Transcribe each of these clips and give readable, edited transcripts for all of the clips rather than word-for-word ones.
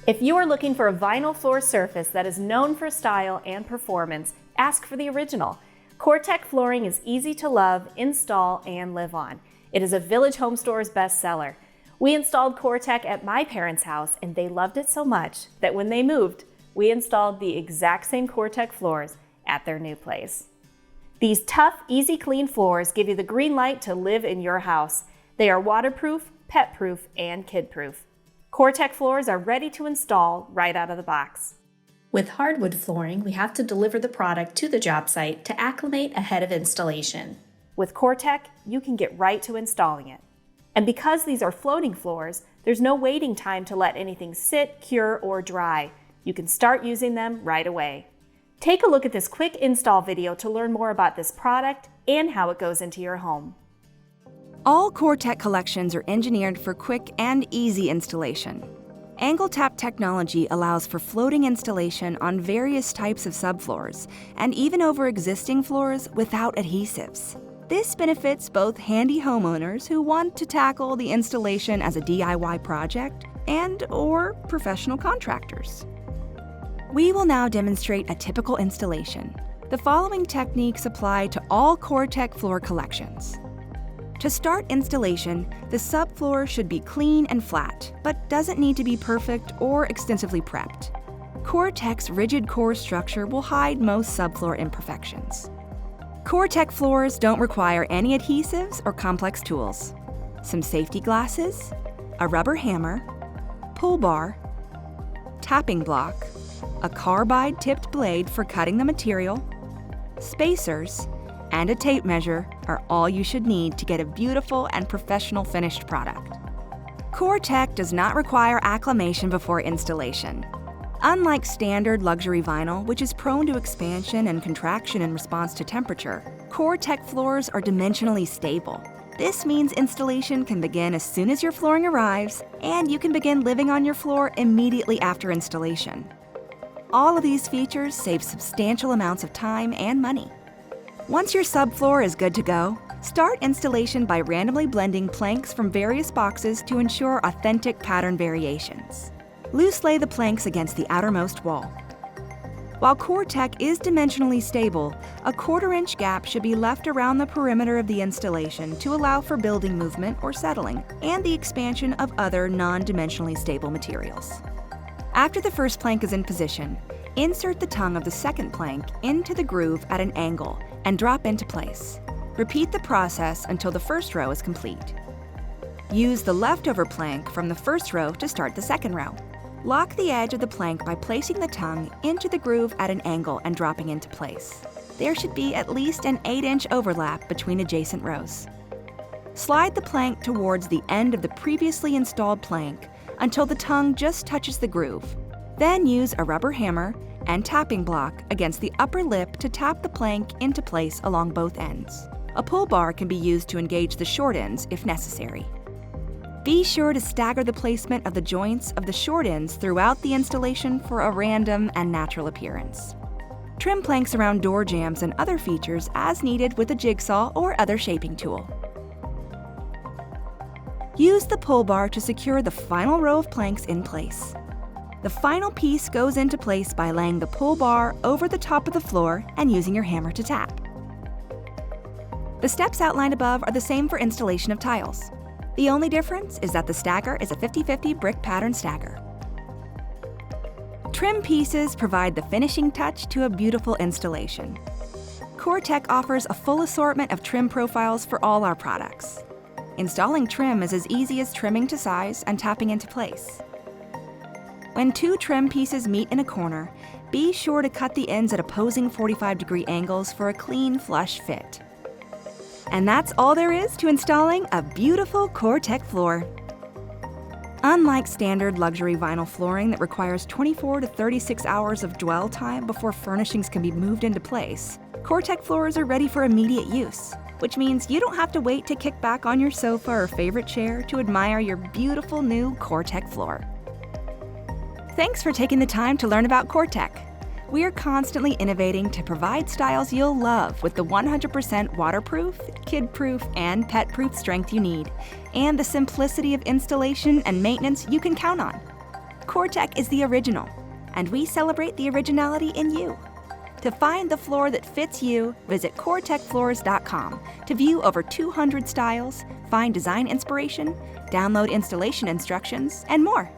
If you are looking for a vinyl floor surface that is known for style and performance, ask for the original. COREtec flooring is easy to love, install, and live on. It is a Village Home Store's bestseller. We installed COREtec at my parents' house, and they loved it so much that when they moved, we installed the exact same COREtec floors at their new place. These tough, easy clean floors give you the green light to live in your house. They are waterproof, pet-proof, and kid-proof. COREtec floors are ready to install right out of the box. With hardwood flooring, we have to deliver the product to the job site to acclimate ahead of installation. With COREtec, you can get right to installing it. And because these are floating floors, there's no waiting time to let anything sit, cure, or dry. You can start using them right away. Take a look at this quick install video to learn more about this product and how it goes into your home. All COREtec collections are engineered for quick and easy installation. Angle tap technology allows for floating installation on various types of subfloors and even over existing floors without adhesives. This benefits both handy homeowners who want to tackle the installation as a DIY project and/or professional contractors. We will now demonstrate a typical installation. The following techniques apply to all COREtec floor collections. To start installation, the subfloor should be clean and flat, but doesn't need to be perfect or extensively prepped. COREtec's rigid core structure will hide most subfloor imperfections. COREtec floors don't require any adhesives or complex tools. Some safety glasses, a rubber hammer, pull bar, tapping block, a carbide-tipped blade for cutting the material, spacers, and a tape measure are all you should need to get a beautiful and professional finished product. COREtec does not require acclimation before installation. Unlike standard luxury vinyl, which is prone to expansion and contraction in response to temperature, COREtec floors are dimensionally stable. This means installation can begin as soon as your flooring arrives, and you can begin living on your floor immediately after installation. All of these features save substantial amounts of time and money. Once your subfloor is good to go, start installation by randomly blending planks from various boxes to ensure authentic pattern variations. Loose lay the planks against the outermost wall. While COREtec is dimensionally stable, a 1/4-inch gap should be left around the perimeter of the installation to allow for building movement or settling and the expansion of other non-dimensionally stable materials. After the first plank is in position, insert the tongue of the second plank into the groove at an angle and drop into place. Repeat the process until the first row is complete. Use the leftover plank from the first row to start the second row. Lock the edge of the plank by placing the tongue into the groove at an angle and dropping into place. There should be at least an 8-inch overlap between adjacent rows. Slide the plank towards the end of the previously installed plank until the tongue just touches the groove. Then use a rubber hammer and tapping block against the upper lip to tap the plank into place along both ends. A pull bar can be used to engage the short ends if necessary. Be sure to stagger the placement of the joints of the short ends throughout the installation for a random and natural appearance. Trim planks around door jambs and other features as needed with a jigsaw or other shaping tool. Use the pull bar to secure the final row of planks in place. The final piece goes into place by laying the pull bar over the top of the floor and using your hammer to tap. The steps outlined above are the same for installation of tiles. The only difference is that the stagger is a 50-50 brick pattern stagger. Trim pieces provide the finishing touch to a beautiful installation. COREtec offers a full assortment of trim profiles for all our products. Installing trim is as easy as trimming to size and tapping into place. When two trim pieces meet in a corner, be sure to cut the ends at opposing 45-degree angles for a clean, flush fit. And that's all there is to installing a beautiful COREtec floor. Unlike standard luxury vinyl flooring that requires 24 to 36 hours of dwell time before furnishings can be moved into place, COREtec floors are ready for immediate use, which means you don't have to wait to kick back on your sofa or favorite chair to admire your beautiful new COREtec floor. Thanks for taking the time to learn about COREtec. We are constantly innovating to provide styles you'll love with the 100% waterproof, kid-proof, and pet-proof strength you need, and the simplicity of installation and maintenance you can count on. Cortec is the original, and we celebrate the originality in you. To find the floor that fits you, visit COREtecFloors.com to view over 200 styles, find design inspiration, download installation instructions, and more.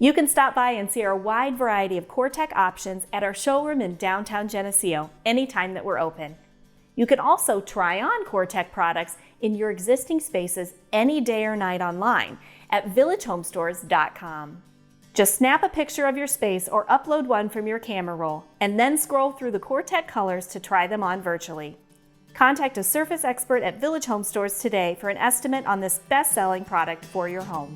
You can stop by and see our wide variety of Cortec options at our showroom in downtown Geneseo anytime that we're open. You can also try on Cortec products in your existing spaces any day or night online at villagehomestores.com. Just snap a picture of your space or upload one from your camera roll, and then scroll through the Cortec colors to try them on virtually. Contact a surface expert at Village Home Stores today for an estimate on this best-selling product for your home.